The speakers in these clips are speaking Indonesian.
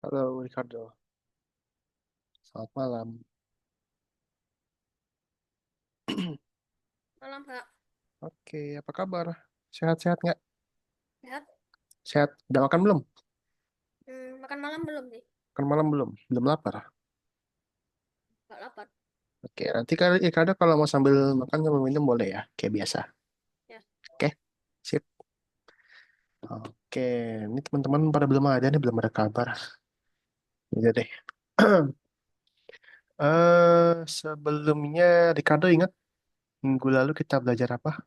Halo Ricardo, selamat malam. Malam, Kak. Oke, apa kabar? Sehat-sehat nggak? Sehat? Sehat. Udah makan belum? Makan malam belum nih? Makan malam belum? Belum lapar. Gak lapar. Oke, nanti kali Ricardo kalau mau sambil makan sama minum boleh ya, kayak biasa. Ya. Oke, sip. Oke, ini teman-teman pada belum ada nih, belum ada kabar. Udah deh. Sebelumnya Ricardo ingat minggu lalu kita belajar apa?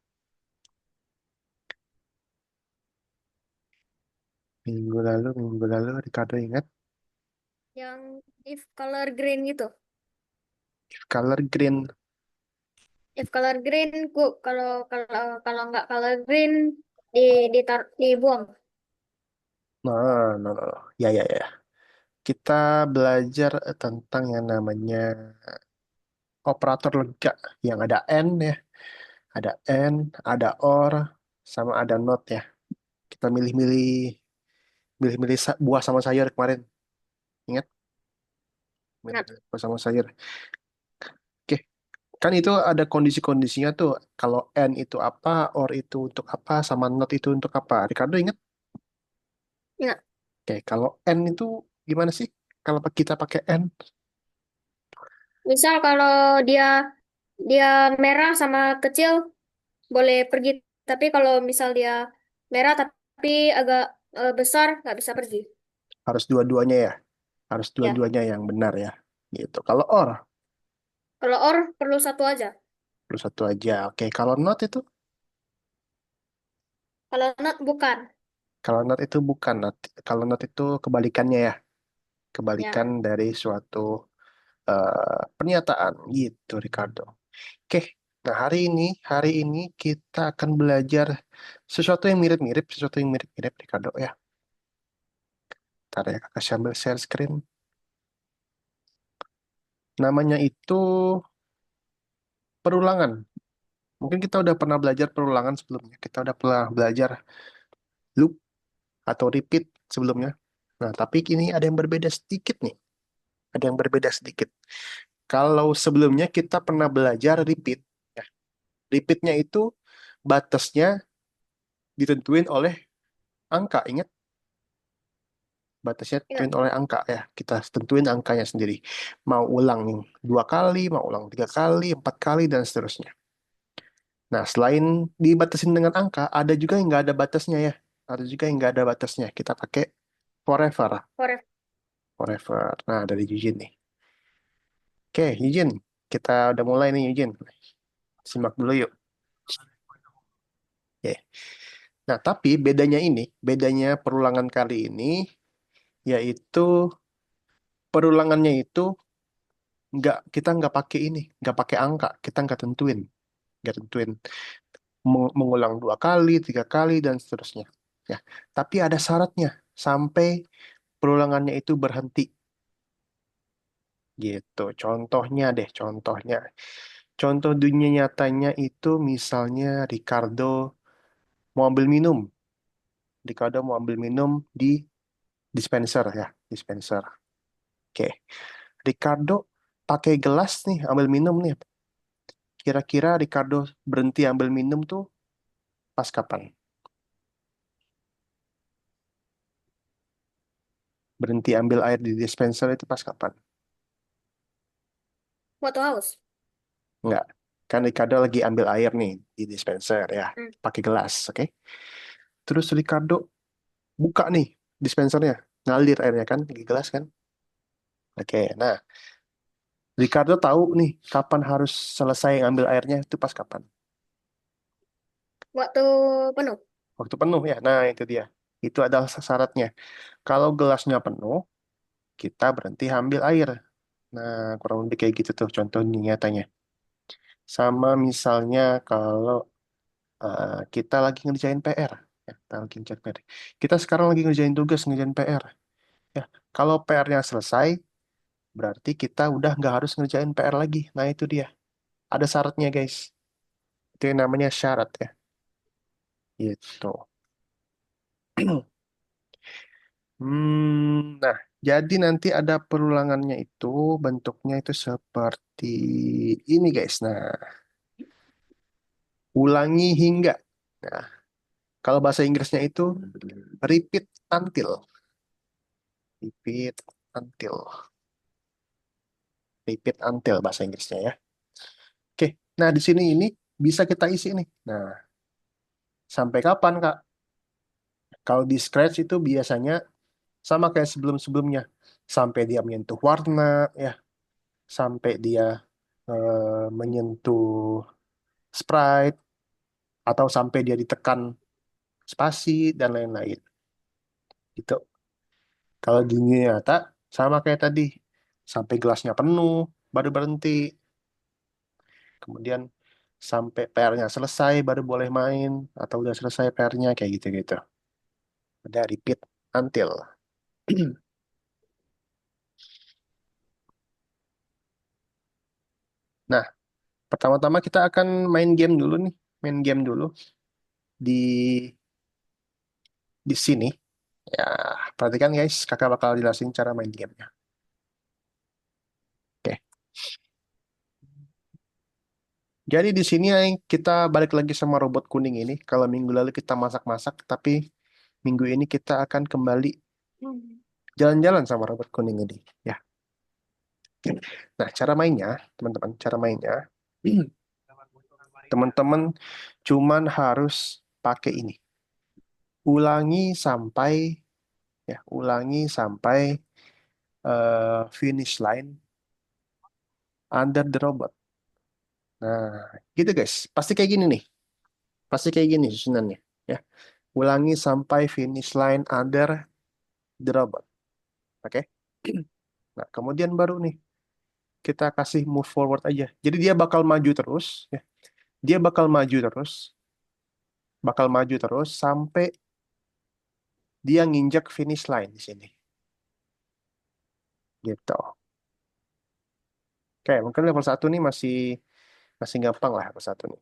Minggu lalu Ricardo ingat Yang if color green gitu. color green. If color green, kalau kalau kalau nggak color green dibuang. Nah, no, no, no. Ya, ya, ya. Kita belajar tentang yang namanya operator lega yang ada and ya, ada and, ada or, sama ada not ya. Kita milih-milih buah sama sayur kemarin. Ingat? Nah, Milih buah sama sayur. Oke, kan itu ada kondisi-kondisinya tuh. Kalau and itu apa, or itu untuk apa, sama not itu untuk apa. Ricardo ingat? ingat. Oke, kalau and itu gimana sih? Kalau kita pakai and, Misal kalau dia dia merah sama kecil boleh pergi. Tapi kalau misal dia merah tapi agak besar nggak bisa pergi. harus dua-duanya ya. Harus Ya. dua-duanya yang benar ya. Gitu. Kalau or, Kalau or perlu satu aja. perlu satu aja. Oke, kalau not itu? Kalau not bukan. Kalau not itu bukan not. Kalau not itu kebalikannya ya, Ya. kebalikan dari suatu pernyataan gitu, Ricardo. Oke, nah hari ini kita akan belajar sesuatu yang mirip-mirip, Ricardo ya. Ntar ya, kakak sambil share screen. Namanya itu perulangan. Mungkin kita udah pernah belajar perulangan sebelumnya. Kita udah pernah belajar loop atau repeat sebelumnya. Nah, tapi kini ada yang berbeda sedikit nih. Ada yang berbeda sedikit. Kalau sebelumnya kita pernah belajar repeat, ya. Repeatnya itu batasnya ditentuin oleh angka. Ingat, batasnya Ingat. ditentuin oleh angka ya. Kita tentuin angkanya sendiri. Mau ulang 2 kali, mau ulang 3 kali, 4 kali, dan seterusnya. Nah, selain dibatasin dengan angka, ada juga yang nggak ada batasnya ya. Ada juga yang nggak ada batasnya. Kita pakai forever. Forever. Forever. Nah, dari Yujin nih. Oke, Yujin. Kita udah mulai nih, Yujin. Simak dulu yuk. Oke. Nah, tapi bedanya perulangan kali ini, yaitu perulangannya itu kita nggak pakai nggak pakai angka, kita nggak tentuin mengulang 2 kali, 3 kali, dan seterusnya. Ya, tapi ada syaratnya sampai perulangannya itu berhenti, gitu. Contohnya deh, contohnya. Contoh dunia nyatanya itu misalnya mau ambil minum, Ricardo mau ambil minum di dispenser ya, dispenser. Oke. Ricardo pakai gelas nih, ambil minum nih. Kira-kira Ricardo berhenti ambil minum tuh pas kapan? Berhenti ambil air di dispenser itu pas kapan? Waktu haus. Enggak. Kan Ricardo lagi ambil air nih di dispenser ya, Hmm. pakai gelas, oke? Terus Ricardo buka nih dispensernya, ngalir airnya kan, di gelas kan? Oke, nah Ricardo tahu nih kapan harus selesai ambil airnya itu pas kapan? Waktu penuh. Waktu penuh ya. Nah, itu dia. Itu adalah syaratnya. Kalau gelasnya penuh, kita berhenti ambil air. Nah, kurang lebih kayak gitu tuh contoh nyatanya. Sama misalnya kalau kita lagi ngerjain PR. Ya, kita lagi ngerjain PR. Kita sekarang lagi ngerjain tugas, ngerjain PR. Ya, kalau PR-nya selesai, berarti kita udah nggak harus ngerjain PR lagi. Nah, itu dia. Ada syaratnya, guys. Itu yang namanya syarat ya. Gitu. Nah, Jadi nanti ada perulangannya itu bentuknya itu seperti ini guys. Nah, ulangi hingga. Nah, kalau bahasa Inggrisnya itu repeat until. Repeat until. Repeat until bahasa Inggrisnya ya. Oke, nah di sini ini bisa kita isi nih. Nah, sampai kapan Kak? Kalau di Scratch itu biasanya sama kayak sebelum-sebelumnya. Sampai dia menyentuh warna, ya. Sampai dia menyentuh sprite, atau sampai dia ditekan spasi, dan lain-lain. Gitu. Kalau di dunia nyata, sama kayak tadi. Sampai gelasnya penuh, baru berhenti. Kemudian sampai PR-nya selesai, baru boleh main. Atau udah selesai PR-nya, kayak gitu-gitu. Ada repeat until. Nah, pertama-tama kita akan main game dulu nih. Main game dulu di sini. Ya, perhatikan guys, kakak bakal jelasin cara main gamenya. Oke. Jadi di sini kita balik lagi sama robot kuning ini. Kalau minggu lalu kita masak-masak, tapi minggu ini kita akan kembali jalan-jalan sama robot kuning ini. Ya. Nah, cara mainnya, teman-teman, cara mainnya, teman-teman cuman harus pakai ini. Ulangi sampai ulangi sampai finish line under the robot. Nah, gitu guys. Pasti kayak gini nih. Pasti kayak gini susunannya. Ya. Ulangi sampai finish line under the robot. Oke. Nah, kemudian baru nih kita kasih move forward aja. Jadi dia bakal maju terus. Ya. Dia bakal maju terus sampai dia nginjak finish line di sini. Gitu. Oke, mungkin level 1 nih masih masih gampang lah level 1 nih.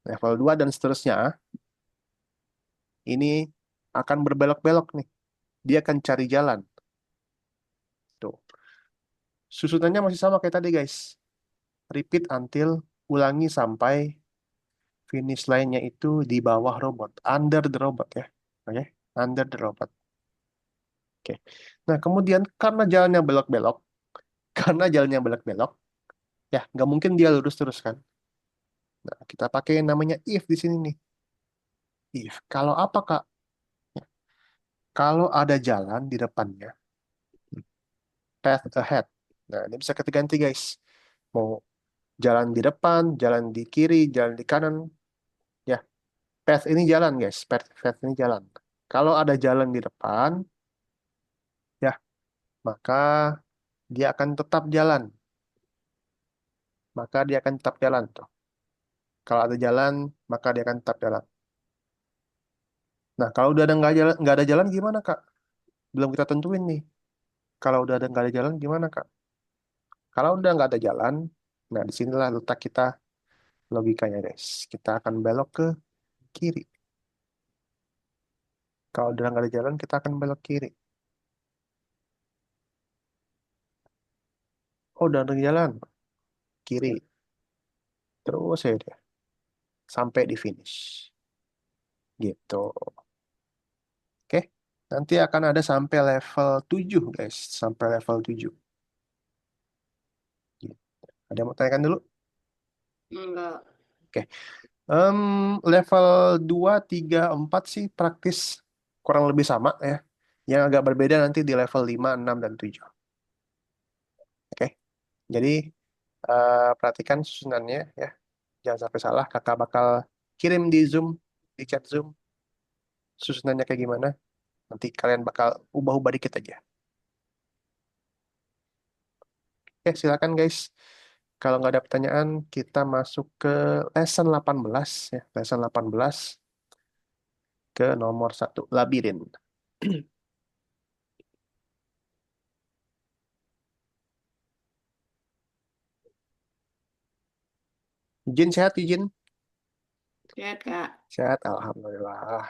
Level 2 dan seterusnya ini akan berbelok-belok nih. Dia akan cari jalan. Tuh. Susunannya masih sama kayak tadi, guys. Repeat until, ulangi sampai finish line-nya itu di bawah robot. Under the robot ya. Oke? Under the robot. Oke. Nah, kemudian karena jalannya belok-belok, karena jalannya belok-belok, ya nggak mungkin dia lurus terus kan. Nah, kita pakai yang namanya if di sini nih. If. Kalau apa, Kak? Ya, kalau ada jalan di depannya, path ahead. Nah, ini bisa kita ganti, guys. Mau jalan di depan, jalan di kiri, jalan di kanan. Ya, path ini jalan, guys. Path ini jalan. Kalau ada jalan di depan, ya, maka dia akan tetap jalan. Maka dia akan tetap jalan tuh. Kalau ada jalan, maka dia akan tetap jalan. Nah, kalau udah ada nggak ada jalan gimana, Kak? Belum kita tentuin nih. Kalau udah ada nggak ada jalan gimana, Kak? Kalau udah nggak ada jalan, nah disinilah letak kita logikanya, guys. Kita akan belok ke kiri. Kalau udah nggak ada jalan, kita akan belok kiri. Oh, udah ada jalan. Kiri. Terus ya dia. Sampai di finish. Gitu. Oke. Nanti akan ada sampai level 7 guys. Sampai level 7. Gitu. Ada yang mau tanyakan dulu? Enggak. Oke. Em, Level 2, 3, 4 sih praktis kurang lebih sama ya. Yang agak berbeda nanti di level 5, 6, dan 7. Oke. Jadi perhatikan susunannya ya. Jangan sampai salah. Kakak bakal kirim di Zoom, di chat Zoom, susunannya kayak gimana. Nanti kalian bakal ubah-ubah dikit aja. Oke, silakan guys. Kalau nggak ada pertanyaan, kita masuk ke lesson 18 ya. Lesson 18 ke nomor 1, labirin. Jin sehat, Jin? Lihat, Kak. Sehat, Alhamdulillah.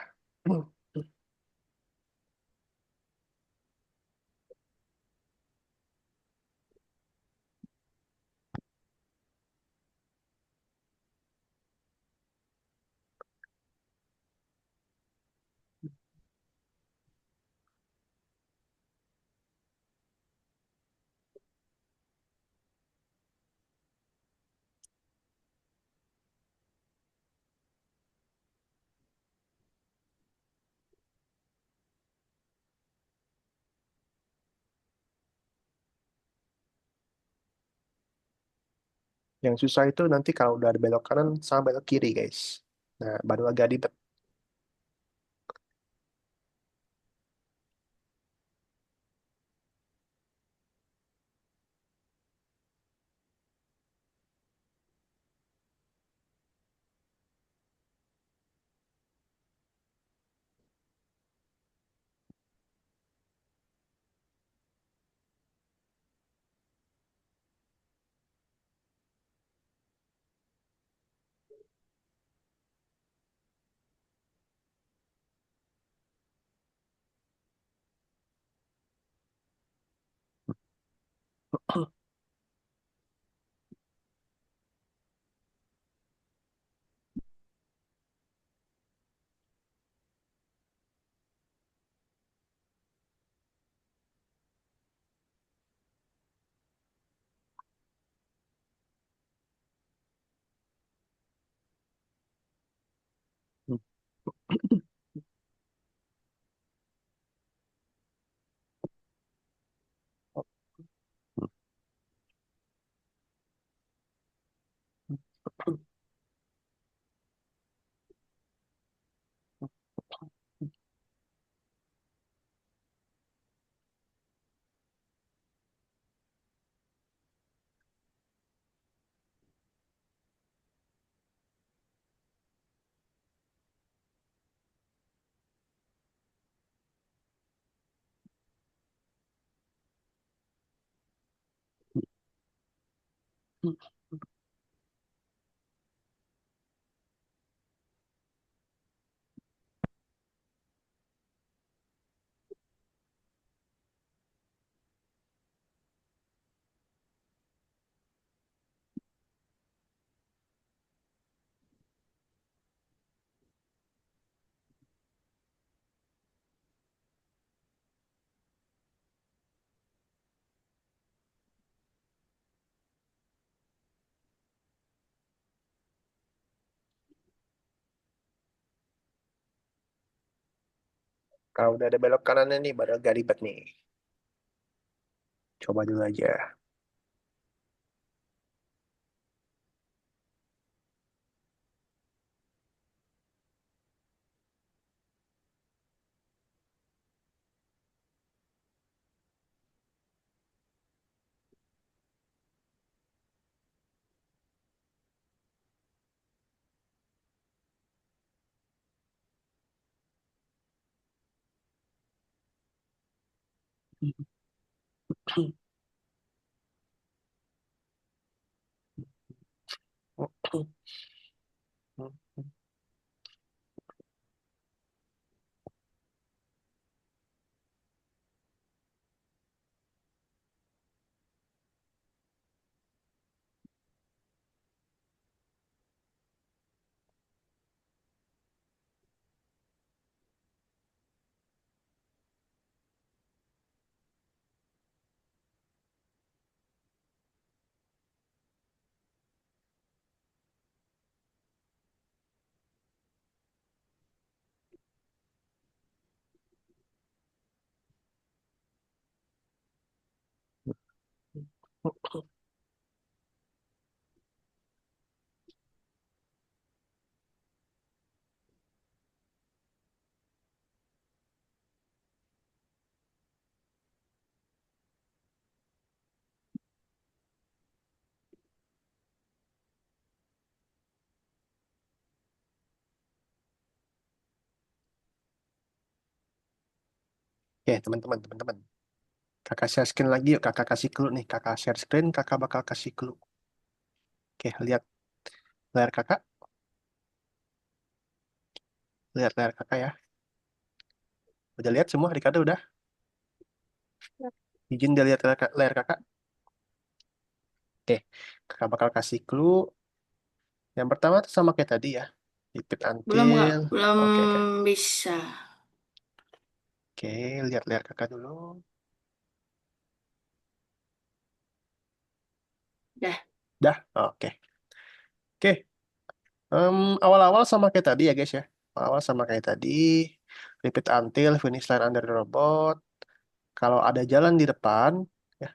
Yang susah itu nanti kalau udah ada belok kanan sama belok kiri, guys. Nah, baru agak ribet. Kalau udah ada belok kanannya nih, baru agak ribet nih. Coba dulu aja. Oke, teman-teman. Kakak share screen lagi yuk. Kakak kasih clue nih. Kakak share screen, kakak bakal kasih clue. Oke, lihat layar kakak. Lihat layar kakak ya. Udah lihat semua, Ricardo udah? Izin dia lihat layar kakak. Oke, kakak bakal kasih clue. Yang pertama tuh sama kayak tadi ya. Repeat Belum nggak, until. belum Oke. bisa. Oke, lihat layar kakak dulu. Dah, Dah, oke. Oke, awal-awal sama kayak tadi ya guys ya. Awal sama kayak tadi. Repeat until finish line under the robot. Kalau ada jalan di depan, ya.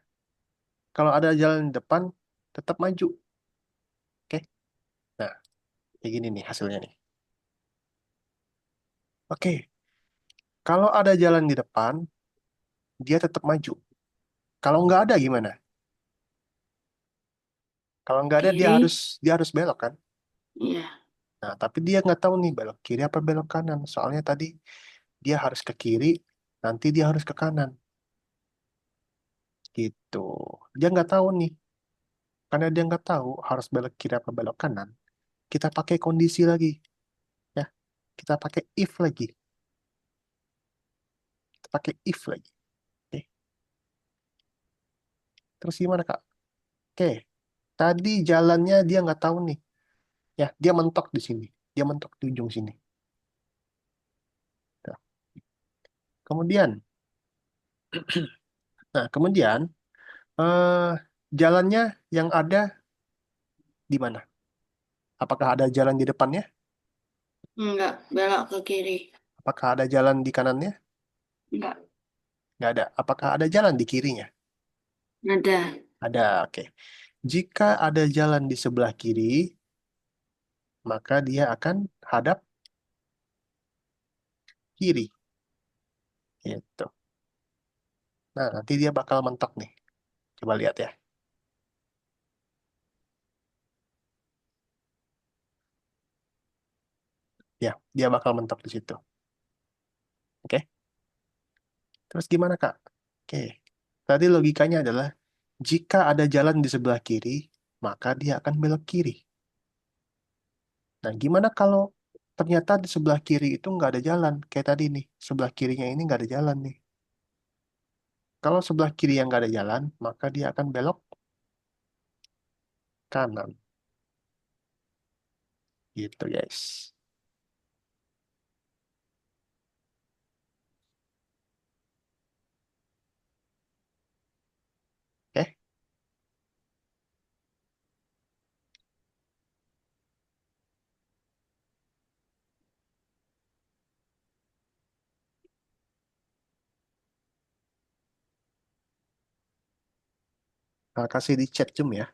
Kalau ada jalan di depan, tetap maju. Kayak gini nih hasilnya nih. Oke, kalau ada jalan di depan, dia tetap maju. Kalau nggak ada gimana? Kalau nggak ada Kiri. dia harus belok kan? Iya. Nah, tapi dia nggak tahu nih belok kiri apa belok kanan. Soalnya tadi dia harus ke kiri, nanti dia harus ke kanan. Gitu. Dia nggak tahu nih. Karena dia nggak tahu harus belok kiri apa belok kanan. Kita pakai kondisi lagi. Ya, kita pakai if lagi. Kita pakai if lagi. Oke. Terus gimana, Kak? Oke. Tadi jalannya dia nggak tahu nih. Ya, dia mentok di sini. Dia mentok di ujung sini. Tuh. Kemudian, kemudian eh, jalannya yang ada di mana? Apakah ada jalan di depannya? Enggak, belok ke kiri. Apakah ada jalan di kanannya? Enggak. Nggak ada. Apakah ada jalan di kirinya? Ada. Ada, oke. Jika ada jalan di sebelah kiri, maka dia akan hadap kiri. Gitu. Nah, nanti dia bakal mentok nih. Coba lihat ya. Ya, dia bakal mentok di situ. Oke. Terus gimana, Kak? Oke. Tadi logikanya adalah jika ada jalan di sebelah kiri, maka dia akan belok kiri. Nah, gimana kalau ternyata di sebelah kiri itu nggak ada jalan? Kayak tadi nih, sebelah kirinya ini nggak ada jalan nih. Kalau sebelah kiri yang nggak ada jalan, maka dia akan belok kanan. Gitu, guys. Oke. Nah, kasih di chat Zoom ya.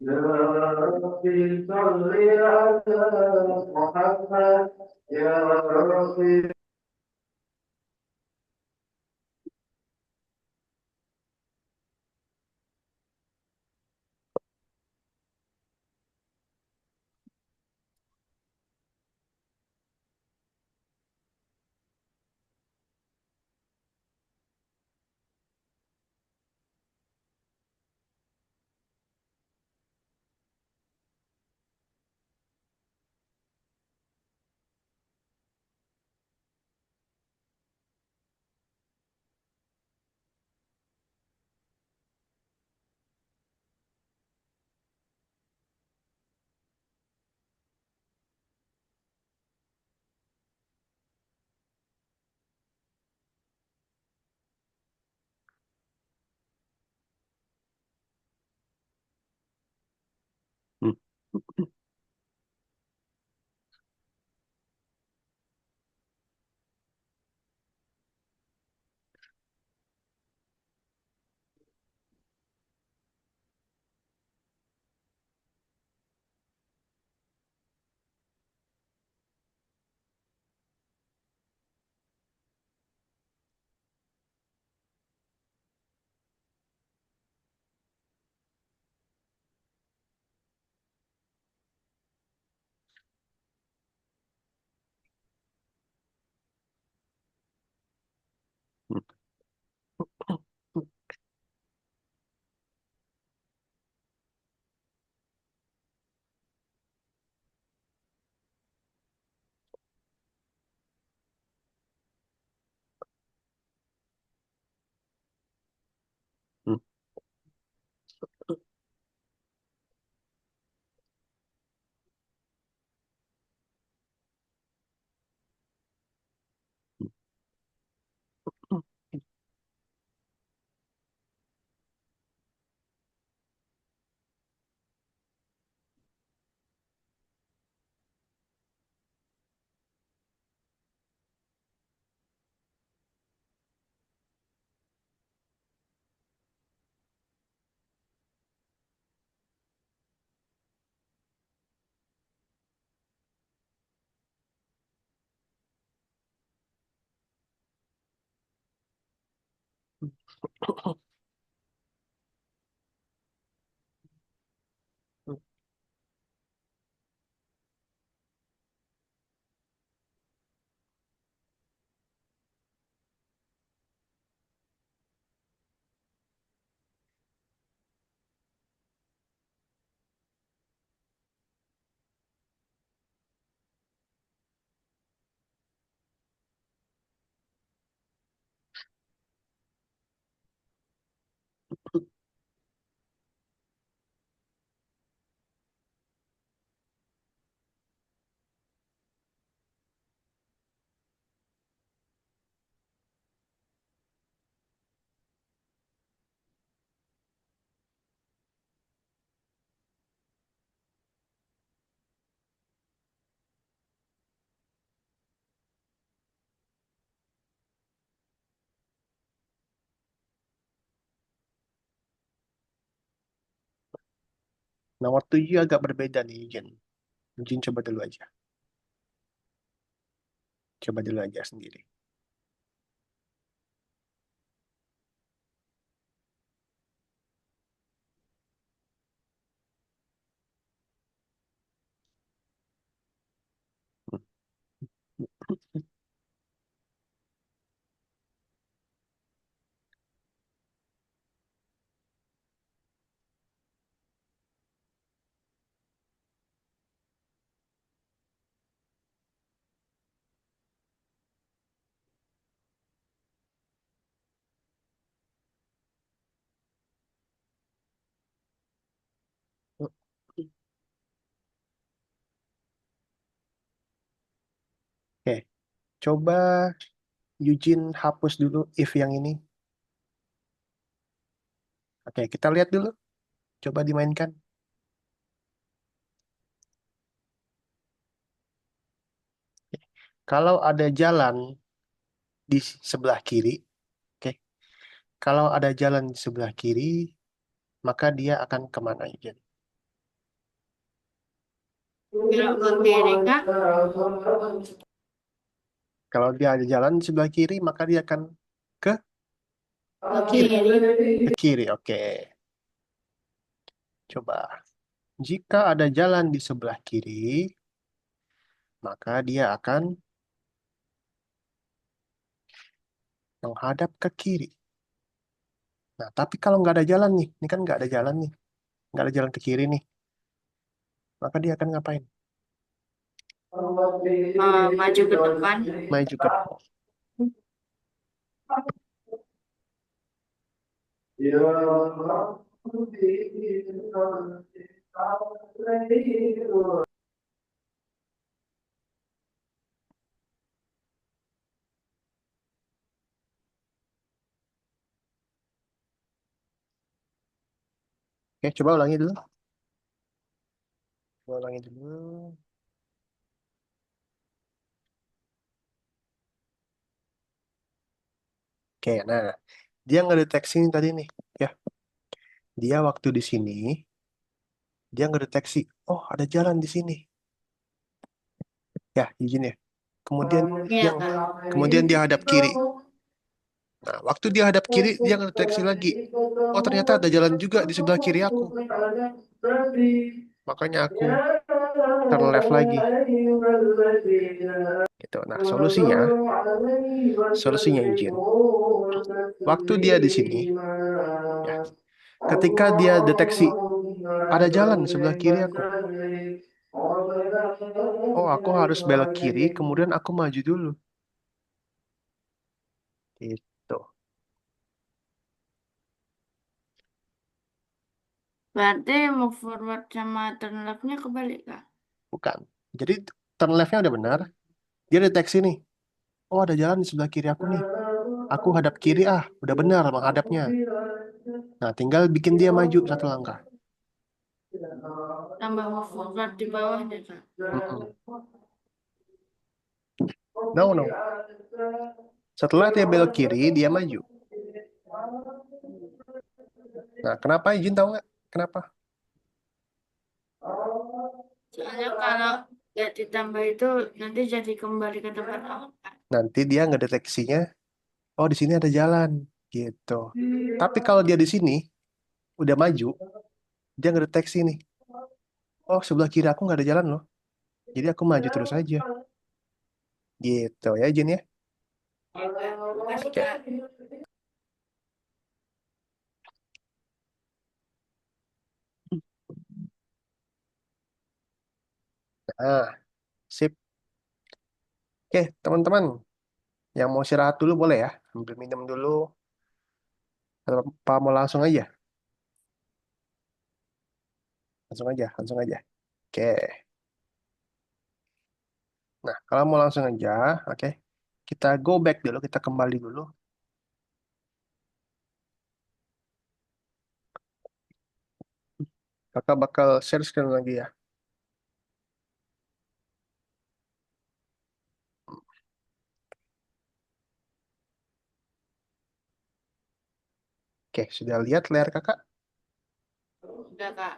يا ربي صل على محمد يا ربي. Hmm. Nomor 7 agak berbeda nih, Jen. Jen coba dulu aja. Coba dulu aja sendiri. Oke, coba Eugene hapus dulu if yang ini. Oke, kita lihat dulu. Coba dimainkan. Kalau ada jalan di sebelah kiri, oke. Kalau ada jalan di sebelah kiri, maka dia akan kemana, Jen? Belok ke kiri kah? Kalau dia ada jalan di sebelah kiri, maka dia akan ke Ke kiri. kiri. Oke, coba. Jika ada jalan di sebelah kiri, maka dia akan menghadap ke kiri. Nah, tapi kalau nggak ada jalan nih, ini kan nggak ada jalan nih, nggak ada jalan ke kiri nih, maka dia akan ngapain? Maju ke depan. Maju ke depan. Ya Rabbi, Oke, coba ulangi dulu. Coba ulangi dulu. Oke, nah, dia ngedeteksi ini tadi nih, ya. Dia waktu di sini, dia ngedeteksi, oh ada jalan di sini, ya, izin ya. Kemudian Iya dia, kak. kemudian dia hadap kiri. Nah, waktu dia hadap kiri, dia ngedeteksi lagi, oh ternyata ada jalan juga di sebelah kiri aku. Makanya aku turn left lagi. Gitu. Nah, solusinya izin. Waktu dia di sini, ya, ketika dia deteksi ada jalan di sebelah kiri aku, oh aku harus belok kiri, kemudian aku maju dulu. Gitu. Berarti move forward sama turn left-nya kebalik kak? Bukan. Jadi turn left-nya udah benar. Dia deteksi nih. Oh ada jalan di sebelah kiri aku nih. Aku hadap kiri udah benar menghadapnya. Nah tinggal bikin dia maju satu langkah. Tambah move forward di bawahnya kak? Mm-mm. No. Setelah dia belok kiri, dia maju. Nah kenapa izin tahu nggak? Kenapa? Soalnya kalau nggak ditambah itu nanti jadi kembali ke tempat awal kak. Nanti dia ngedeteksinya, oh di sini ada jalan. Gitu. Tapi kalau dia di sini udah maju, dia ngedeteksi nih. Oh, sebelah kiri aku nggak ada jalan loh. Jadi aku maju terus aja. Gitu ya, Jin ya. Makasih, Oke. Kak. Nah, sip. Oke, teman-teman. Yang mau istirahat dulu boleh ya. Ambil minum dulu. Atau apa mau langsung aja? Langsung aja, langsung aja. Oke. Nah, kalau mau langsung aja, oke. Kita go back dulu, kita kembali dulu. Kakak bakal share screen lagi ya. Oke, sudah lihat layar kakak? Udah, Kak.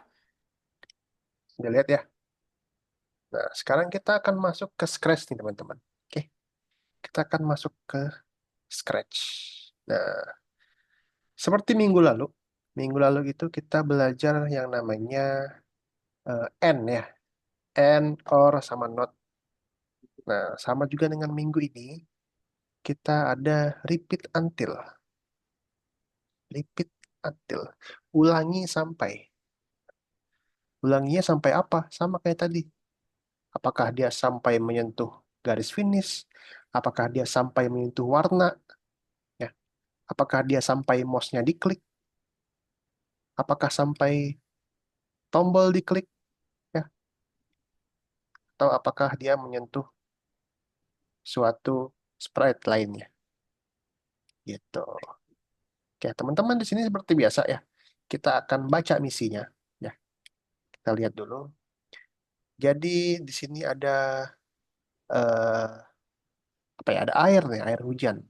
Sudah lihat ya? Nah, sekarang kita akan masuk ke Scratch nih teman-teman. Oke, kita akan masuk ke Scratch. Nah, seperti minggu lalu itu kita belajar yang namanya and ya, and, or, sama not. Nah, sama juga dengan minggu ini, kita ada repeat until. Repeat until. Ulangi sampai. Ulanginya sampai apa? Sama kayak tadi. Apakah dia sampai menyentuh garis finish? Apakah dia sampai menyentuh warna? Ya. Apakah dia sampai mouse-nya diklik? Apakah sampai tombol diklik? Ya. Atau apakah dia menyentuh suatu sprite lainnya? Gitu. Oke, teman-teman di sini seperti biasa ya. Kita akan baca misinya. Ya, kita lihat dulu. Jadi di sini ada apa ya? Ada air nih, air hujan.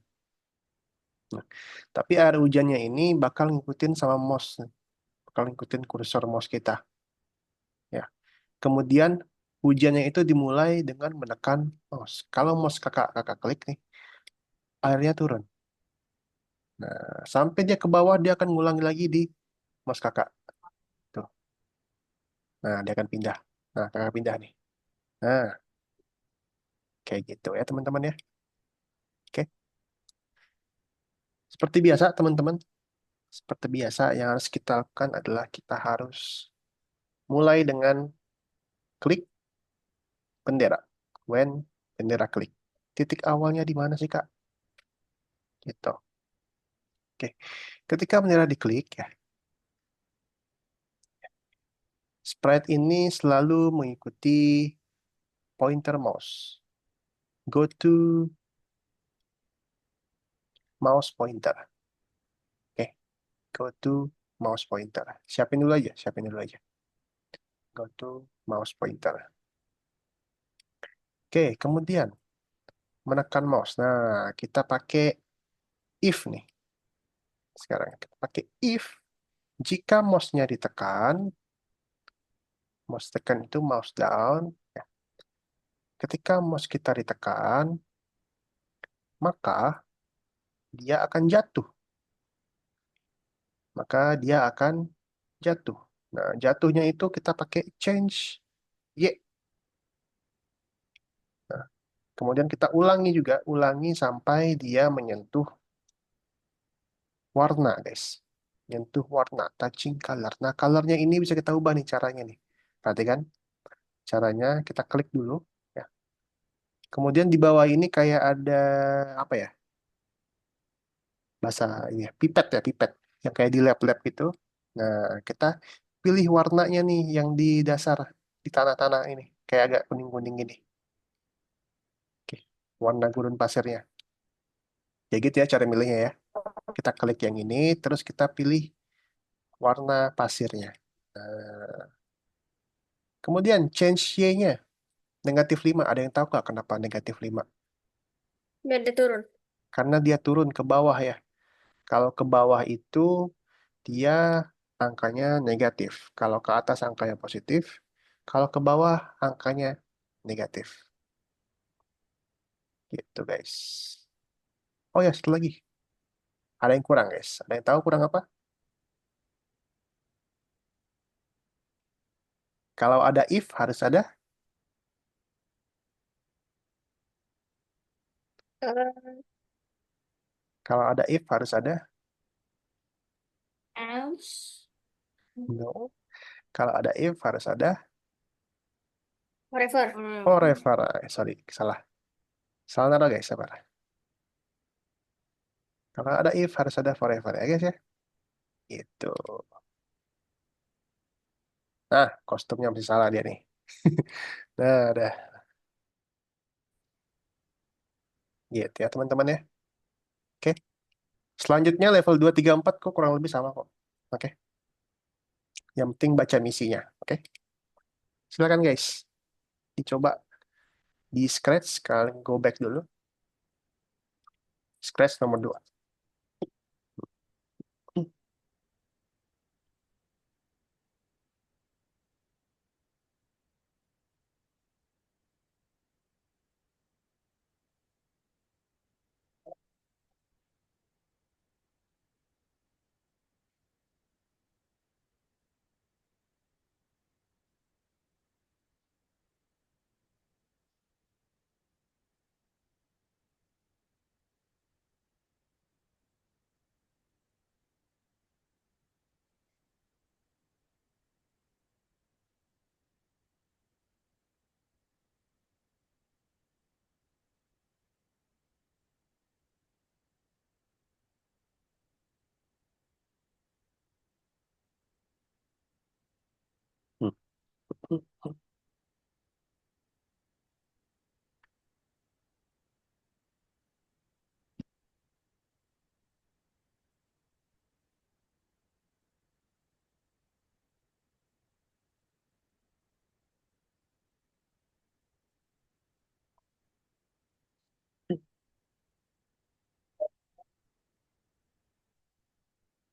Nah, tapi air hujannya ini bakal ngikutin sama mouse, bakal ngikutin kursor mouse kita. Ya, kemudian hujannya itu dimulai dengan menekan mouse. Kalau mouse kakak klik nih, airnya turun. Nah, sampai dia ke bawah dia akan ngulangi lagi di mouse kakak. Tuh. Nah, dia akan pindah. Nah, kakak pindah nih. Nah, kayak gitu ya teman-teman ya. Oke. Seperti biasa teman-teman, seperti biasa yang harus kita lakukan adalah kita harus mulai dengan klik bendera. When bendera klik. Titik awalnya di mana sih Kak? Gitu. Oke. Ketika bendera diklik ya, sprite ini selalu mengikuti pointer mouse. Go to mouse pointer. Oke. Go to mouse pointer. Siapin dulu aja, siapin dulu aja. Go to mouse pointer. Oke, kemudian menekan mouse. Nah, kita pakai if nih. Sekarang kita pakai if. Jika mouse-nya ditekan, mouse tekan itu mouse down. Ya. Ketika mouse kita ditekan, maka dia akan jatuh. Maka dia akan jatuh. Nah, jatuhnya itu kita pakai change Y. Nah, kemudian kita ulangi juga, ulangi sampai dia menyentuh warna, guys. Menyentuh warna, touching color. Nah, colornya ini bisa kita ubah nih caranya nih. Perhatikan, caranya kita klik dulu. Ya. Kemudian di bawah ini kayak ada apa ya? Bahasa ini ya, pipet ya, pipet. Yang kayak di lab-lab gitu. Nah, kita pilih warnanya nih yang di dasar, di tanah-tanah ini. Kayak agak kuning-kuning gini. Oke, warna gurun pasirnya. Ya gitu ya cara milihnya ya. Kita klik yang ini, terus kita pilih warna pasirnya. Nah, kemudian change Y-nya, -5. Ada yang tahu nggak kenapa -5? Biar dia turun. Karena dia turun ke bawah ya. Kalau ke bawah itu dia angkanya negatif. Kalau ke atas angkanya positif. Kalau ke bawah angkanya negatif. Gitu guys. Oh ya, satu lagi. Ada yang kurang, guys. Ada yang tahu kurang apa? Kalau ada if harus ada Eh, kalau ada if harus ada Else. no. Kalau ada if harus ada forever. Forever. forever. Sorry, salah. Salah naruh, guys. Sabar. Kalau ada if harus ada forever ya, guys ya. Itu. Nah, kostumnya masih salah dia nih. Nah, udah. Gitu ya, teman-teman ya. Oke. Selanjutnya level 2, 3, 4 kok kurang lebih sama kok. Oke. Yang penting baca misinya. Oke. Silakan, guys. Dicoba di scratch. Kalian go back dulu. Scratch nomor 2.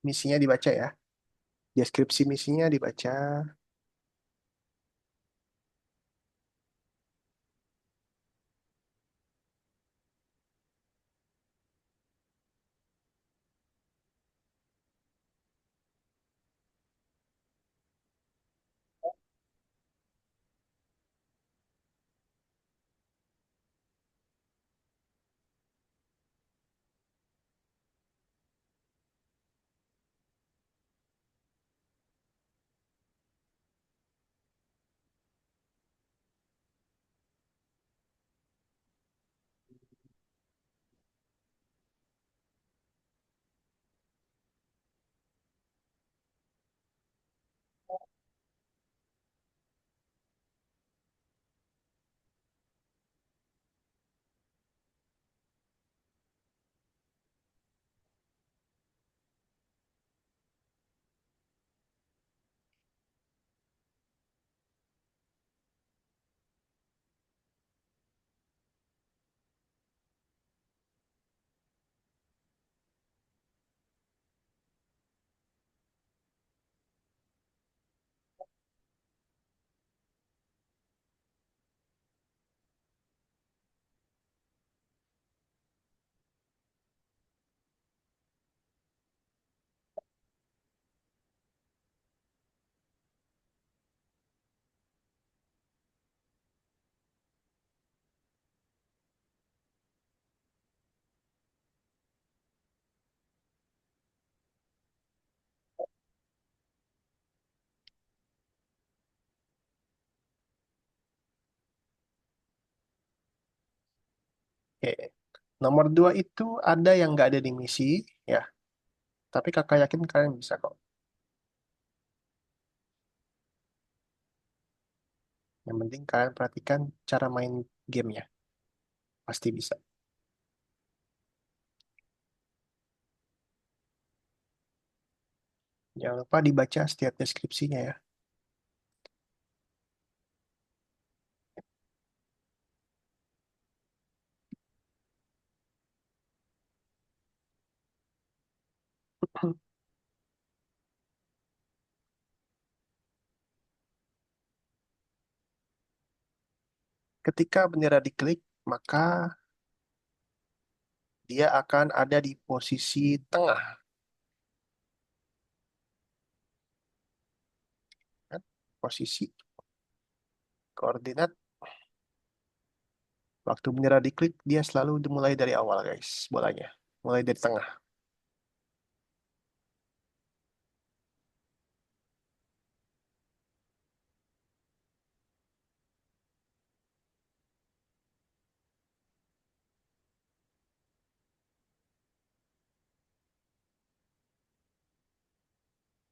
Misinya dibaca ya. Deskripsi misinya dibaca. Oke. Nomor 2 itu ada yang nggak ada di misi ya. Tapi kakak yakin kalian bisa kok. Yang penting kalian perhatikan cara main gamenya. Pasti bisa. Jangan lupa dibaca setiap deskripsinya ya. Ketika bendera diklik, maka dia akan ada di posisi tengah. Kan? Posisi koordinat waktu menyerah diklik dia selalu dimulai dari awal guys bolanya. Mulai dari tengah.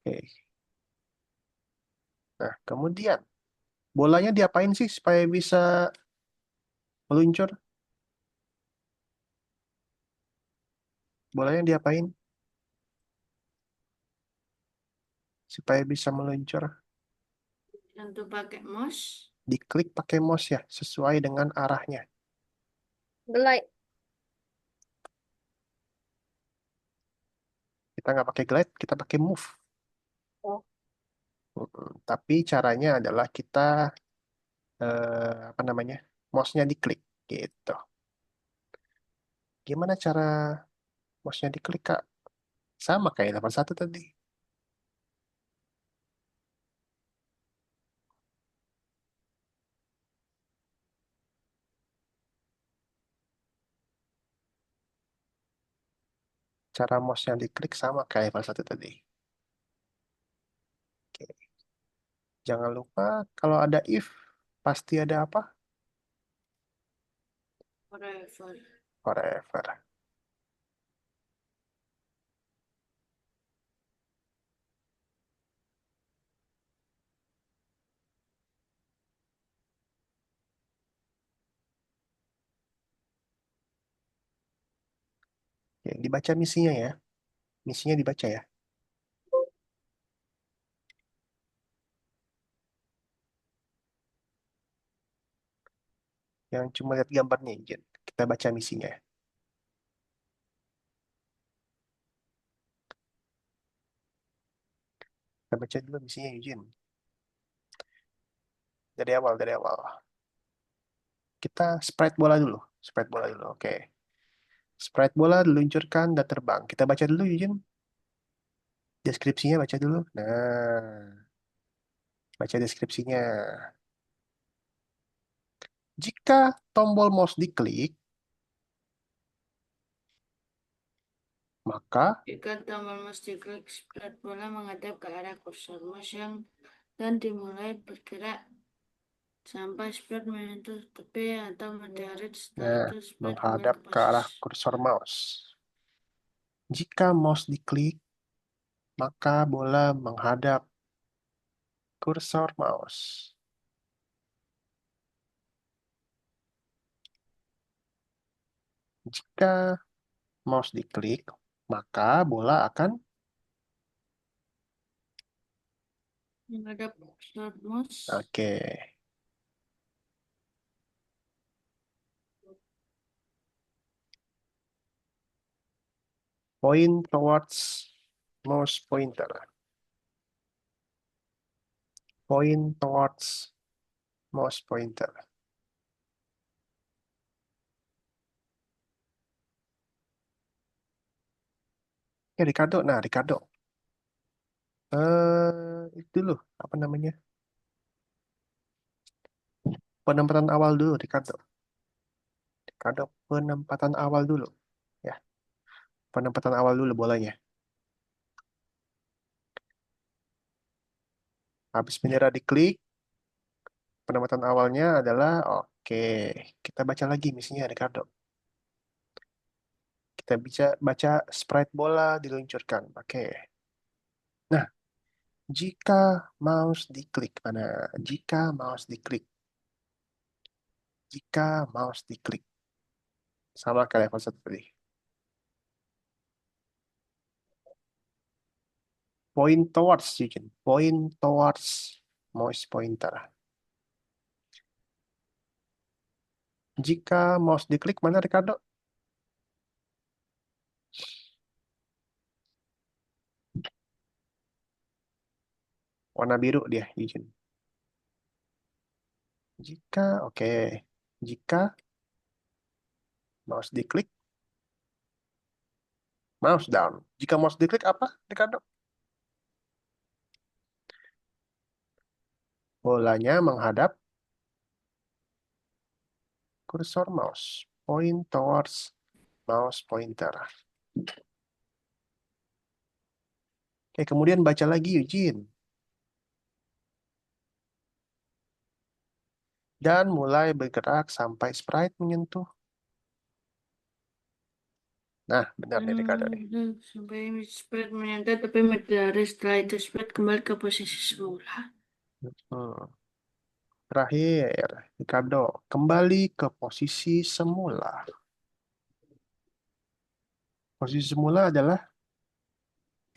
Oke. Nah, kemudian bolanya diapain sih supaya bisa meluncur? Bolanya diapain supaya bisa meluncur? Tentu pakai mouse. Diklik pakai mouse ya, sesuai dengan arahnya. Belai. Kita nggak pakai glide, kita pakai move. Oh. Tapi caranya adalah kita apa namanya, mouse-nya diklik gitu. Gimana cara mouse-nya diklik Kak? Sama kayak level 1 tadi. Cara mouse-nya diklik sama kayak level 1 tadi. Oke. Jangan lupa kalau ada if, pasti ada apa? Forever. Forever. Oke, dibaca misinya ya. Misinya dibaca ya. Yang cuma lihat gambarnya, izin. Kita baca misinya. Kita baca dulu misinya, izin. Dari awal, dari awal. Kita sprite bola dulu. Sprite bola dulu, oke. Sprite bola diluncurkan dan terbang. Kita baca dulu, izin. Deskripsinya baca dulu. Nah, baca deskripsinya. Jika tombol mouse diklik, maka Jika tombol mouse diklik, sprite bola menghadap ke arah kursor mouse dan dimulai bergerak sampai sprite menyentuh tepi atau meteorit. Setelah nah, itu sprite kembali menghadap ke ke arah posisi. kursor mouse. Jika mouse diklik, maka bola menghadap kursor mouse. Jika mouse diklik, maka bola akan Menghadap kursor mouse. oke. Point towards mouse pointer. Point towards mouse pointer. Ya, Ricardo. Nah, Ricardo. Itu loh, apa namanya? Penempatan awal dulu, Ricardo. Ricardo, penempatan awal dulu. Ya, penempatan awal dulu bolanya. Habis bendera diklik, penempatan awalnya adalah oke. Kita baca lagi misinya, Ricardo. Kita bisa baca sprite bola diluncurkan. Oke. Nah, jika mouse diklik mana? Jika mouse diklik. Jika mouse diklik. Sama kayak level 1 tadi. Point towards, Eugene. Point towards mouse pointer. Jika mouse diklik mana, Ricardo? Warna biru dia, Eugene. Jika, oke. Jika mouse diklik, Mouse down. Jika mouse diklik apa, Ricardo? Bolanya menghadap kursor mouse. Point towards mouse pointer. Oke, kemudian baca lagi Eugene. Dan mulai bergerak sampai sprite menyentuh. Nah, benar nih Ricardo nih. Sampai spread menyentuh tapi dari setelah itu spread kembali ke posisi semula. Hmm. Terakhir, Ricardo, kembali ke posisi semula. Posisi semula adalah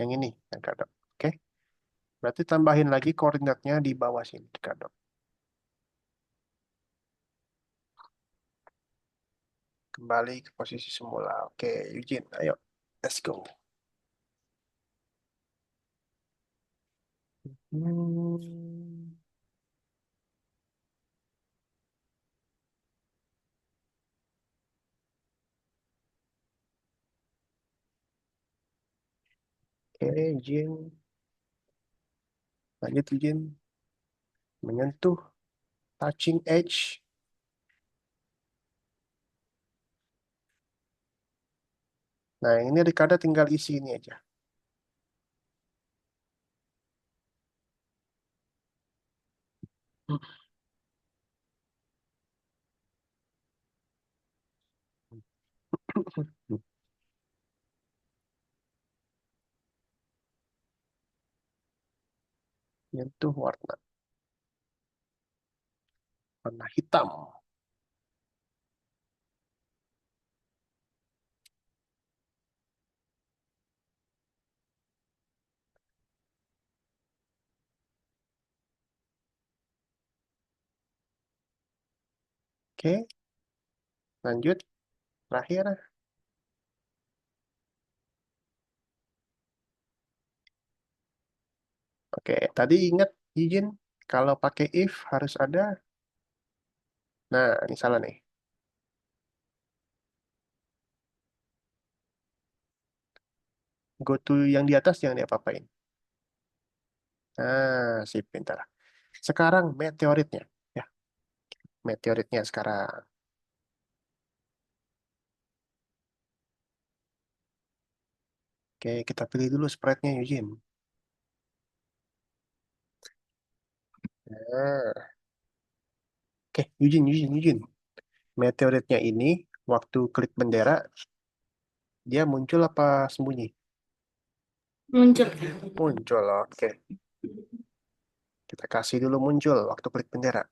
yang ini, Ricardo. Oke, berarti tambahin lagi koordinatnya di bawah sini, Ricardo. Kembali ke posisi semula. Oke, Eugene, ayo, let's go. Hmm. Oke, Eugene. Lanjut, Eugene. Menyentuh, touching edge. Nah, ini Ricardo tinggal isi ini aja. Menyentuh warna hitam. Oke, lanjut. Terakhir. Oke, tadi ingat izin kalau pakai if harus ada. Nah, ini salah nih. Go to yang di atas jangan diapa-apain. Nah, sip, pintar. Sekarang meteoritnya. Ya, meteoritnya sekarang. Oke, kita pilih dulu sprite-nya, Eugene. Nah, oke, Eugene. Meteoritnya ini, waktu klik bendera, dia muncul apa sembunyi? Muncul. Muncul, oke. Kita kasih dulu muncul waktu klik bendera.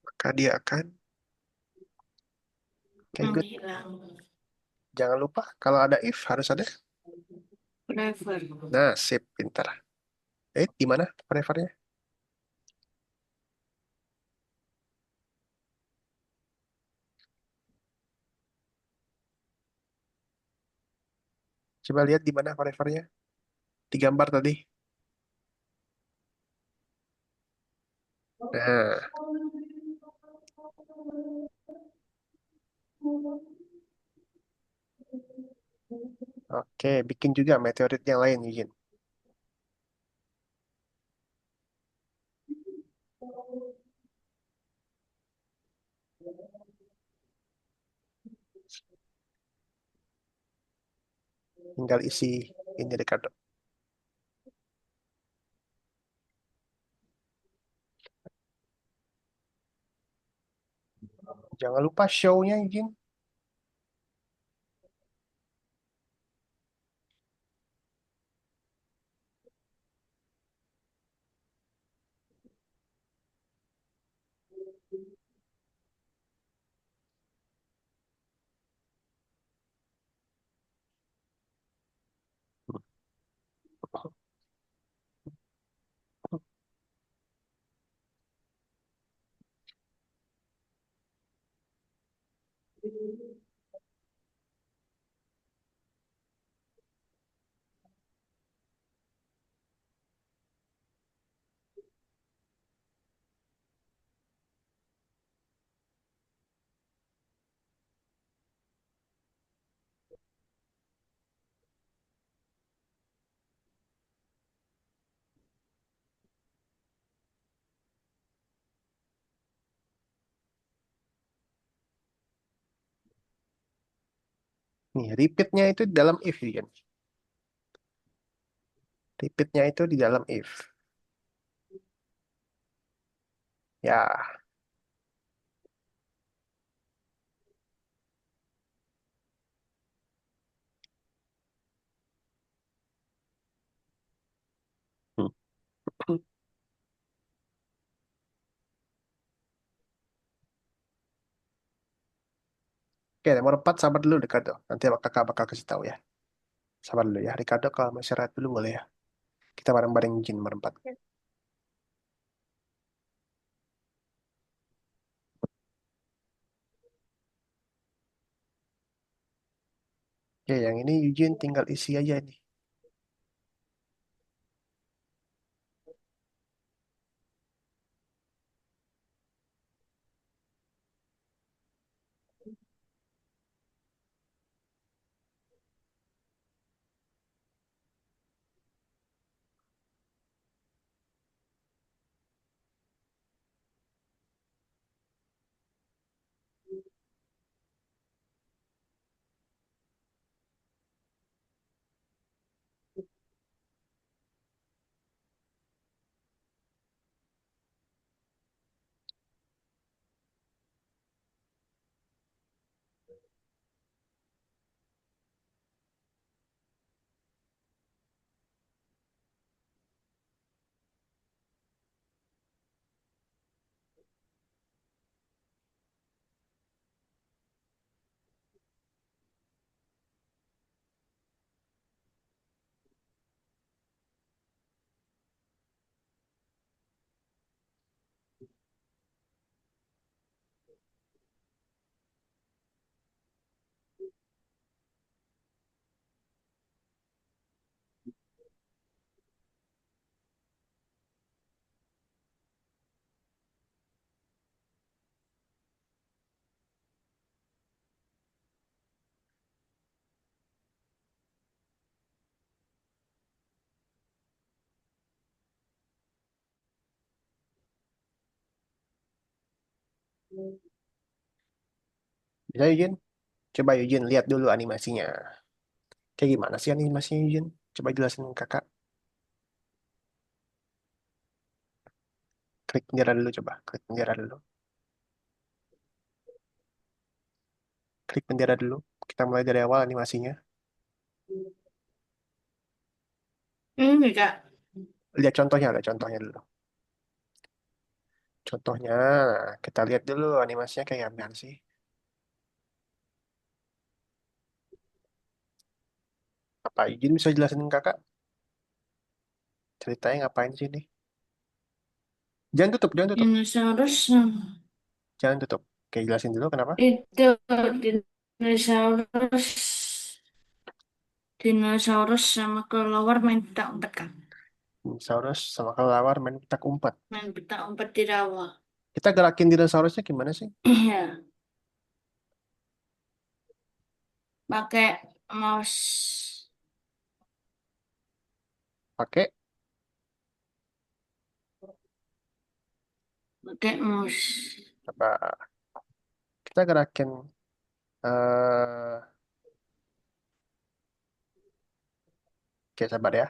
Maka dia akan, oke, good. Menghilang. Jangan lupa, kalau ada if, harus ada. Forever. Nah, sip, pintar. Di mana forever-nya? Coba lihat di mana forever-nya. Di gambar tadi. Nah, oke, bikin juga meteorit yang lain, izin. Tinggal isi ini, Ricardo. Jangan lupa show-nya, izin. Nih, repeatnya itu di dalam if, Yun. Repeatnya itu di dalam if. Ya, hmm. Oke, nomor 4 sabar dulu Ricardo. Nanti kakak bakal kasih tahu ya. Sabar dulu ya. Ricardo kalau mau istirahat dulu boleh ya. Kita bareng-bareng izin nomor 4. Oke, yang ini Eugene tinggal isi aja nih. Bisa Eugene? Coba Eugene lihat dulu animasinya. Kayak gimana sih animasinya Eugene? Coba jelasin ke kakak. Klik bendera dulu coba. Klik bendera dulu. Klik bendera dulu. Kita mulai dari awal animasinya. Ini Kak. Lihat contohnya dulu. Contohnya, kita lihat dulu animasinya kayak gimana sih. Apa izin bisa jelasin ke kakak? Ceritanya ngapain sih ini? Jangan tutup, jangan tutup. Dinosaurus Jangan tutup. Oke, jelasin dulu kenapa. itu dinosaurus dinosaurus sama kelelawar main petak umpet kan. Dinosaurus sama kelelawar main petak umpet. Main petak umpet di rawa. Kita gerakin dinosaurusnya gimana sih? Iya, pakai mouse. Pakai Pakai mouse. apa? Kita gerakin eh oke, sabar ya.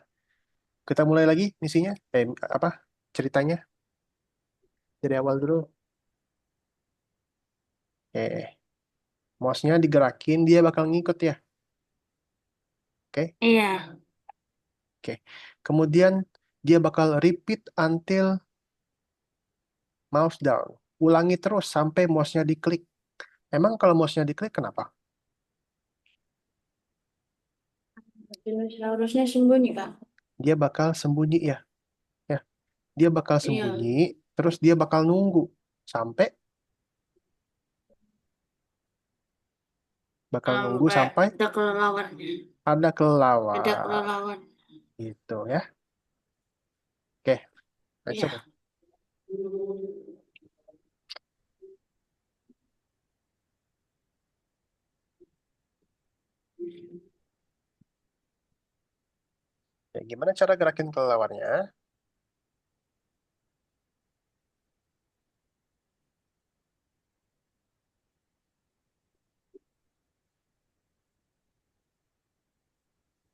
Kita mulai lagi misinya. Apa? Ceritanya dari awal dulu. Mouse-nya digerakin, dia bakal ngikut ya. Oke, Iya, oke. Kemudian dia bakal repeat until mouse down. Ulangi terus sampai mouse-nya diklik. Emang kalau mouse-nya diklik kenapa? dinosaurusnya sembunyi Kak. Dia bakal sembunyi ya. Ya, dia bakal Iya, sembunyi, terus dia bakal nunggu sampai Bakal nunggu sampai ada kelelawannya. ada Ada kelelawar. kelelawan. Gitu ya. Oke, Iya. lanjut. Ya, gimana cara gerakin kelelawarnya?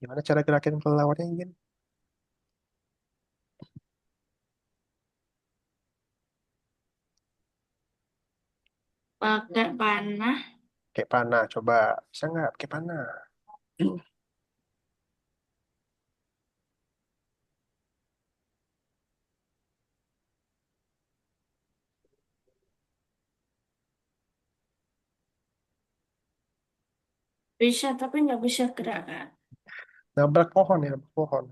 Gimana cara gerakin kelelawarnya, Ingin? Pakai panah. Kayak panah, coba. Bisa nggak pakai panah? Bisa, tapi nggak bisa gerak, Kak. Nabrak pohon ya, nabrak pohon.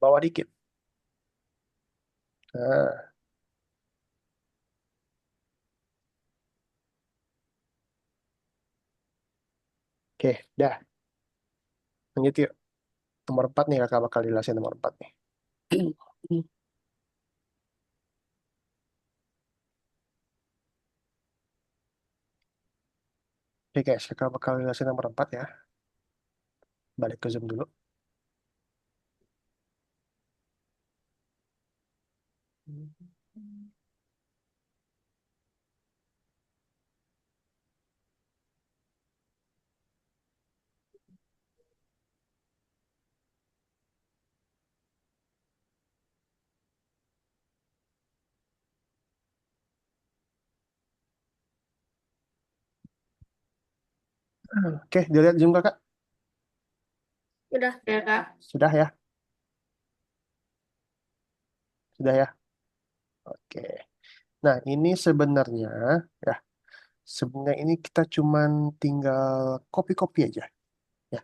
Bawa dikit. Nah, oke, dah. Lanjut yuk. Nomor 4 nih, kakak bakal jelasin nomor 4 nih. Oke guys, kakak bakal jelasin nomor 4 ya. Balik ke Zoom dulu. Oke, dilihat Zoom kakak. Udah. Ya, Kak. Sudah ya? Sudah ya? Oke. Nah, ini sebenarnya ya, sebenarnya ini kita cuman tinggal copy-copy aja. Ya,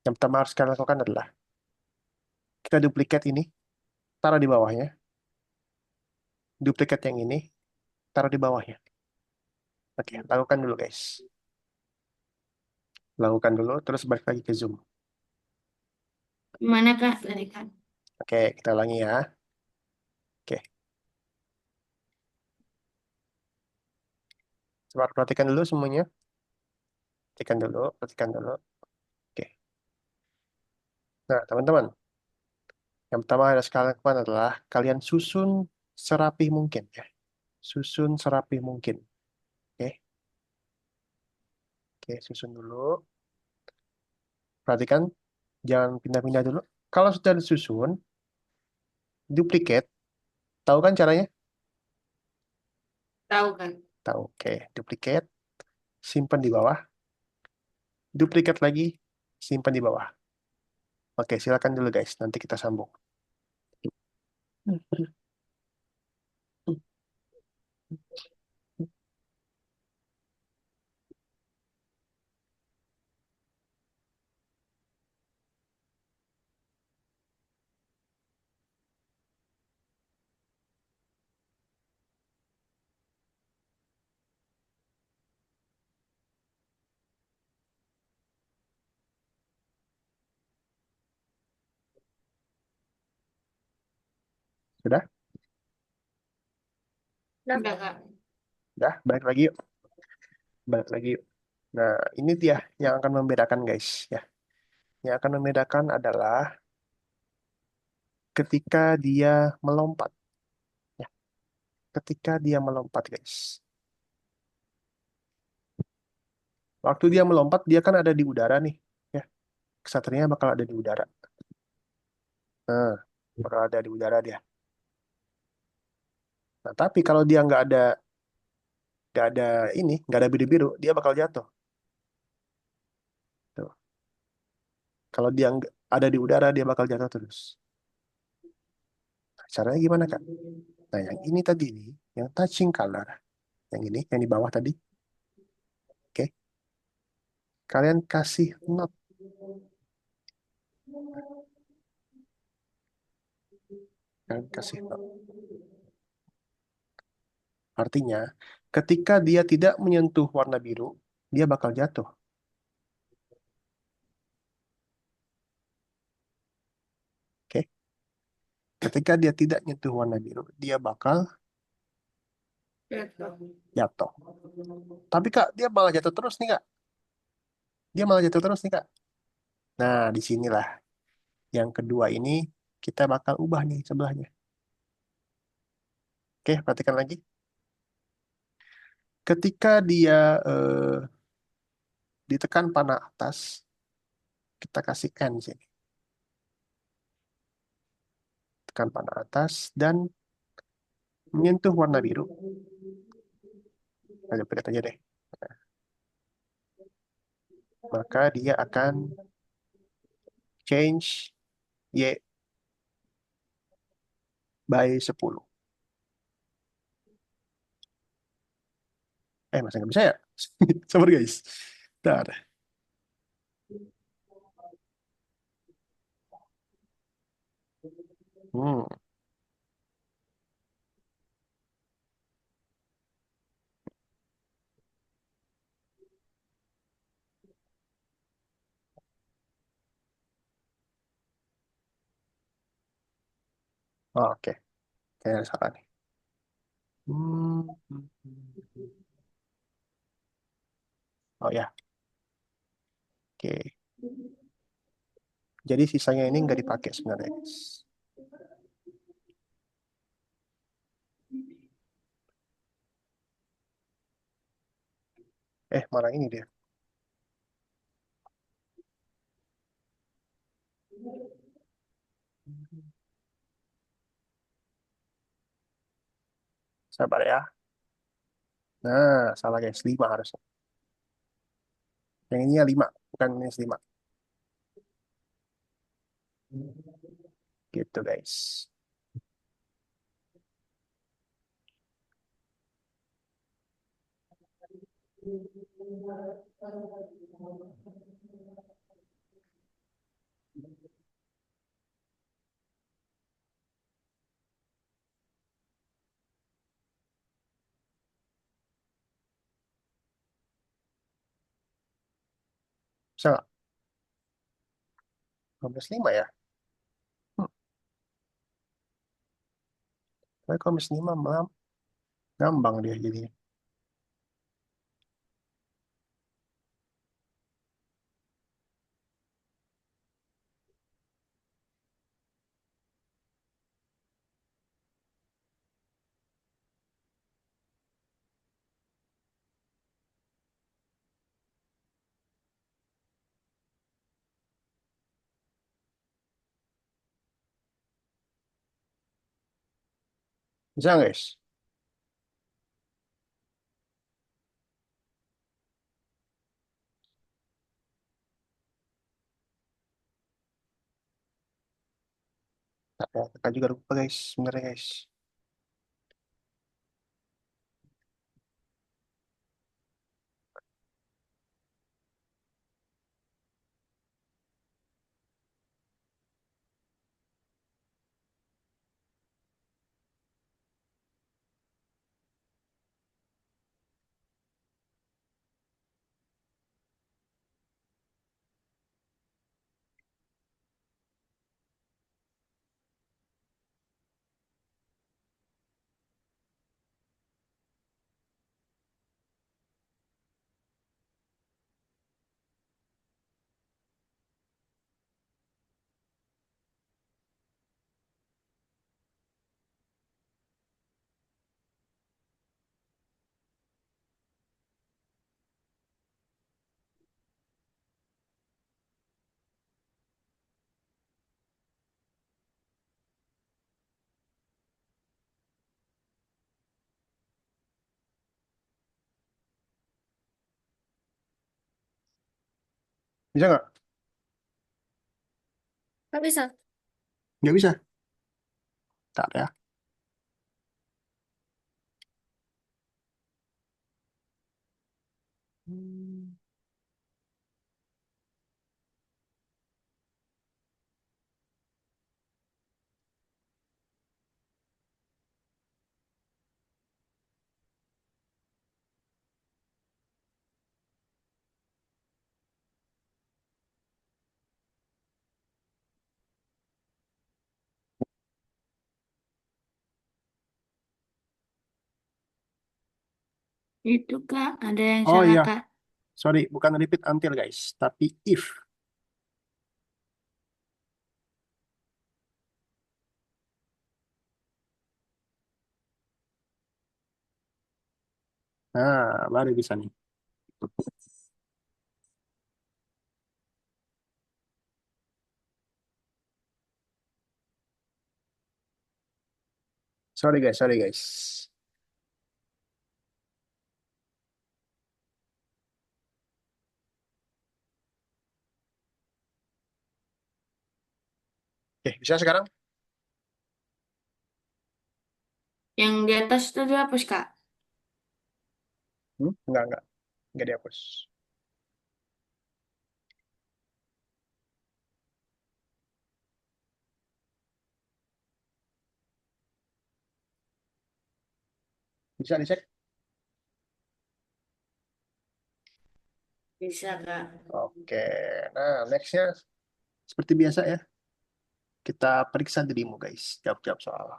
yang pertama harus kalian lakukan adalah kita duplikat ini, taruh di bawahnya. Duplikat yang ini, taruh di bawahnya. Oke, lakukan dulu guys. Lakukan dulu, terus balik lagi ke Zoom. Gimana, Kak? Tadi, Kak. Oke, kita ulangi ya. Oke, coba perhatikan dulu semuanya. Perhatikan dulu, perhatikan dulu. Oke. Nah, teman-teman, yang pertama yang harus kalian lakukan adalah kalian susun serapi mungkin ya. Susun serapi mungkin. Oke, oke, susun dulu. Perhatikan, jangan pindah-pindah dulu. Kalau sudah disusun, duplicate. Tahu kan caranya? Tahu, Kak. Tahu. Oke, duplicate, simpan di bawah. Duplicate lagi, simpan di bawah. Oke, silakan dulu guys. Nanti kita sambung. Sudah? Udah. Udah, Kak. Udah, balik lagi yuk. Balik lagi yuk. Nah, ini dia yang akan membedakan guys. Ya, yang akan membedakan adalah ketika dia melompat. Ya, ketika dia melompat guys. Waktu dia melompat, dia kan ada di udara nih. Ya, kesatrianya bakal ada di udara. Nah, bakal ada di udara dia. Nah, tapi kalau dia nggak ada ini, nggak ada biru-biru, dia bakal jatuh. Tuh. Kalau dia ada di udara, dia bakal jatuh terus. Nah, caranya gimana, Kak? Nah, yang ini tadi nih, yang touching color, yang ini, yang di bawah tadi, oke? Kalian kasih not, kalian kasih not. Artinya, Ketika dia tidak menyentuh warna biru, dia bakal jatuh. Oke. Ketika dia tidak menyentuh warna biru, dia bakal Jatuh. jatuh. Tapi Kak, dia malah jatuh terus nih Kak. Dia malah jatuh terus nih Kak. Nah, disinilah yang kedua ini kita bakal ubah nih sebelahnya. Oke, perhatikan lagi. Ketika dia ditekan panah atas, kita kasih N sini. Tekan panah atas dan menyentuh warna biru. Ayo, pegat aja deh. Maka dia akan change Y by 10. Masa nggak bisa ya? Sabar guys. Bentar. Hmm. Oke. Kayaknya ada salah nih. Hmm. Oh ya, oke. Jadi sisanya ini nggak dipakai sebenarnya, guys. Mana ini dia? Sabar ya. Nah, salah guys. 5 harusnya. Yang ini ya 5, bukan minus 5. Gitu guys. Bisa nggak? 15,5 ya? Hmm. Tapi kalau minus 5 malah ngambang dia jadinya. Bisa nggak, guys? Nah, ya, kita juga lupa guys, sebenarnya guys. Bisa nggak? Nggak bisa. Nggak bisa. Ntar ya. Hmm. Itu Kak, ada yang Oh salah iya, Kak. sorry, bukan repeat until guys, tapi if. Nah, baru bisa nih. Sorry guys, sorry guys. Oke, bisa sekarang? Yang di atas itu dihapus Kak. Enggak dihapus. Bisa dicek? Bisa Kak. Oke, nah nextnya seperti biasa ya, kita periksa dirimu guys, jawab-jawab soal.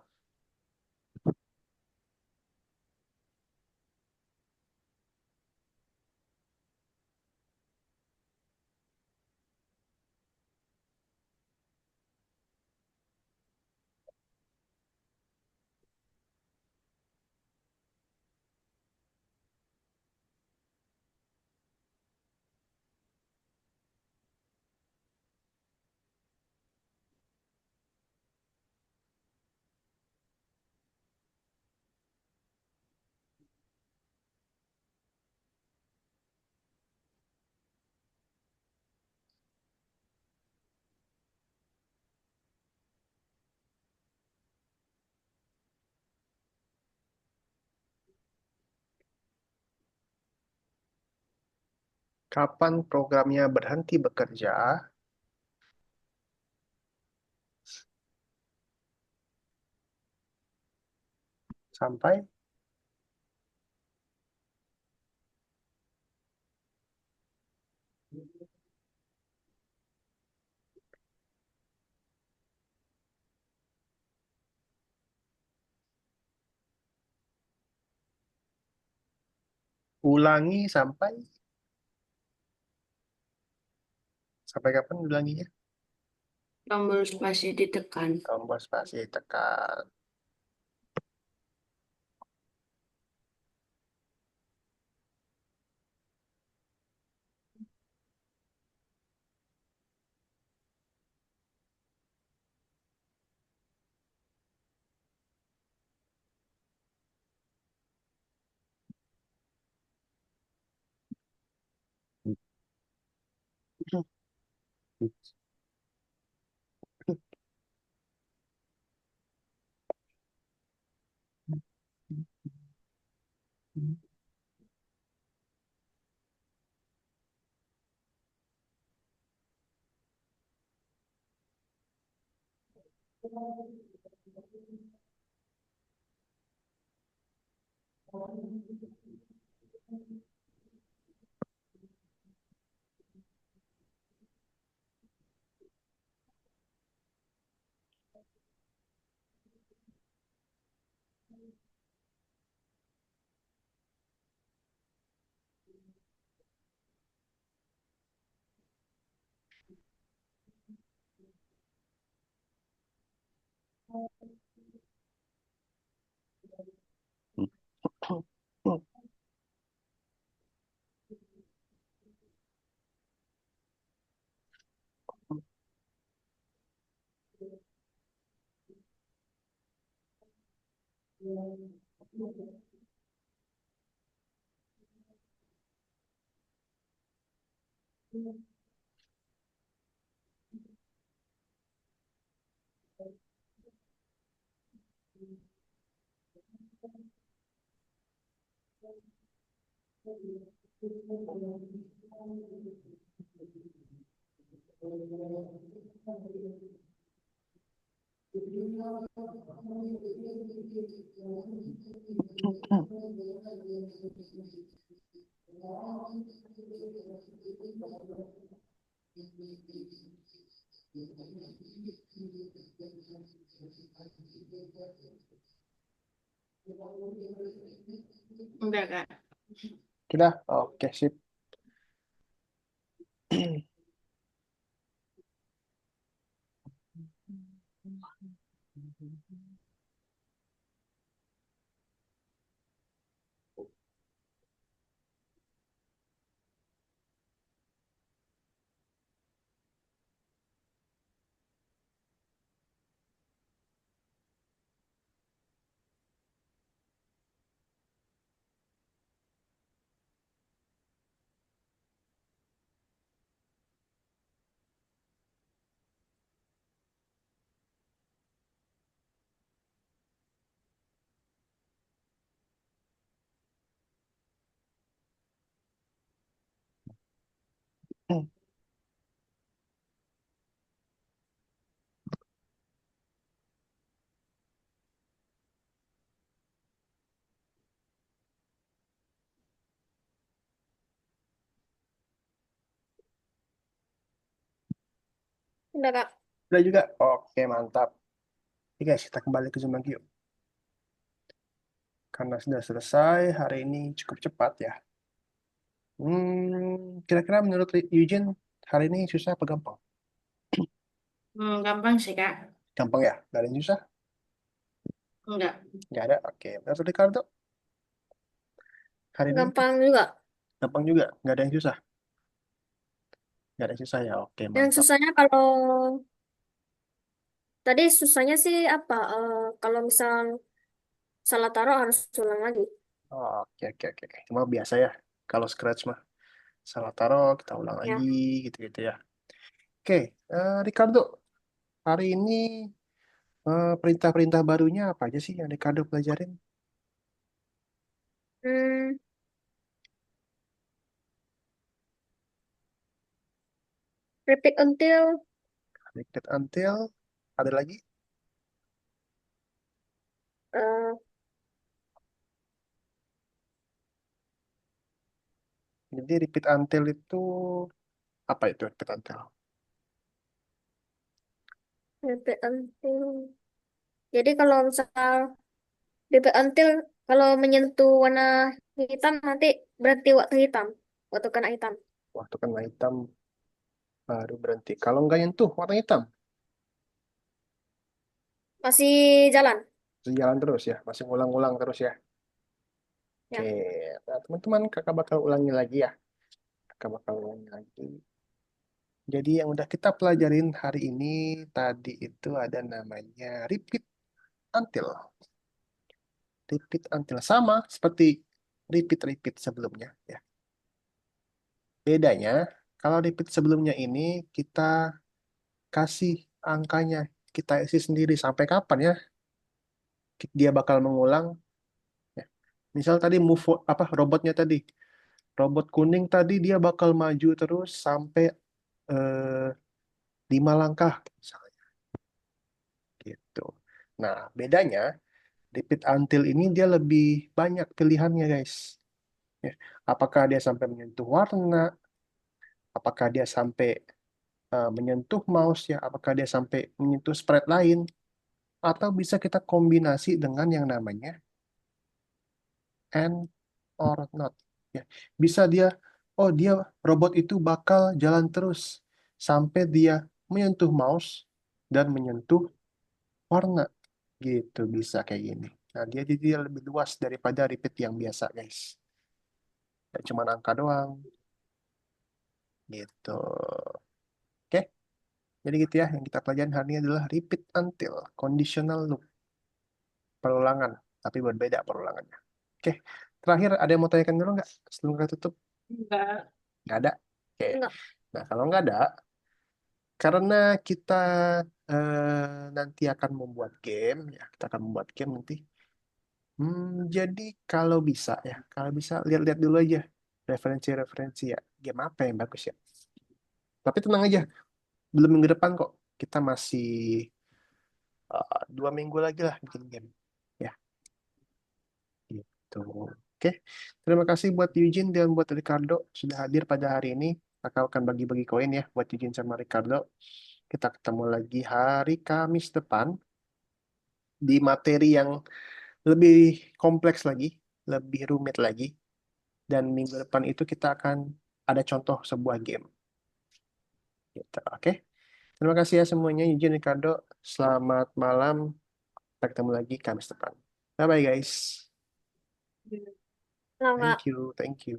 Kapan programnya berhenti bekerja sampai ulangi sampai kapan ulanginya? Tombol spasi ditekan. Tombol spasi tekan. Udah Kak. Sudah? Oke, sip. Udah, Kak. Sudah juga? Oke, mantap. Oke guys, kita kembali ke Zoom lagi yuk. Karena sudah selesai, hari ini cukup cepat ya. Kira-kira menurut Eugene, hari ini susah apa gampang? Gampang sih, Kak. Gampang ya? Gak ada yang susah? Enggak. Nggak ada? Oke. Menurut Ricardo, hari ini Gampang juga. gampang juga? Nggak ada yang susah? Nggak ada yang susah ya? Oke, Yang mantap. susahnya kalau tadi susahnya sih apa? Kalau misal salah taruh harus ulang lagi. Oke, oke, oke. Cuma biasa ya. Kalau Scratch mah. Salah taruh, kita ulang lagi, Ya. gitu-gitu ya. Oke, Ricardo, hari ini perintah-perintah barunya apa aja sih yang Ricardo pelajarin? Hmm, repeat until Repeat until, ada lagi? eh, Jadi repeat until itu, apa itu repeat until? repeat until. Jadi kalau misal repeat until kalau menyentuh warna hitam nanti berarti waktu hitam, waktu kena hitam. Waktu kena hitam baru berhenti. Kalau nggak nyentuh warna hitam, Masih jalan. masih jalan terus ya, masih ngulang-ulang terus ya. Oke, Ya. nah teman-teman kakak bakal ulangi lagi ya. Kakak bakal ulangi lagi. Jadi yang udah kita pelajarin hari ini tadi itu ada namanya repeat until. Repeat until sama seperti repeat-repeat sebelumnya ya. Bedanya kalau repeat sebelumnya ini kita kasih angkanya, kita isi sendiri sampai kapan ya dia bakal mengulang ya. Misal tadi move apa robotnya tadi, robot kuning tadi dia bakal maju terus sampai eh, 5 langkah misalnya gitu. Nah, bedanya repeat until ini dia lebih banyak pilihannya guys. Ya. Apakah dia sampai menyentuh warna, apakah dia sampai menyentuh mouse ya, apakah dia sampai menyentuh sprite lain, atau bisa kita kombinasi dengan yang namanya and or not. Ya, bisa dia, oh dia robot itu bakal jalan terus sampai dia menyentuh mouse dan menyentuh warna gitu bisa kayak gini. Nah dia jadi lebih luas daripada repeat yang biasa guys. Ya, cuma angka doang gitu. Oke, jadi gitu ya yang kita pelajari hari ini adalah repeat until conditional loop perulangan, tapi berbeda perulangannya. Oke, terakhir ada yang mau tanyakan dulu nggak sebelum kita tutup? Enggak. Nggak ada. Oke, Enggak. nah kalau nggak ada, karena kita nanti akan membuat game, ya kita akan membuat game nanti. Jadi kalau bisa ya, kalau bisa lihat-lihat dulu aja referensi-referensi ya, game apa yang bagus ya. Tapi tenang aja, belum minggu depan kok. Kita masih 2 minggu lagi lah bikin game. Ya, gitu. Oke, terima kasih buat Eugene dan buat Ricardo sudah hadir pada hari ini. Kakak akan bagi-bagi koin ya buat Eugene sama Ricardo. Kita ketemu lagi hari Kamis depan di materi yang lebih kompleks lagi, lebih rumit lagi. Dan minggu depan itu kita akan ada contoh sebuah game. Gitu, oke? Terima kasih ya semuanya. Izin Ricardo. Selamat malam. Kita ketemu lagi Kamis depan. Bye-bye guys. Nah, Kak. Thank you. Thank you.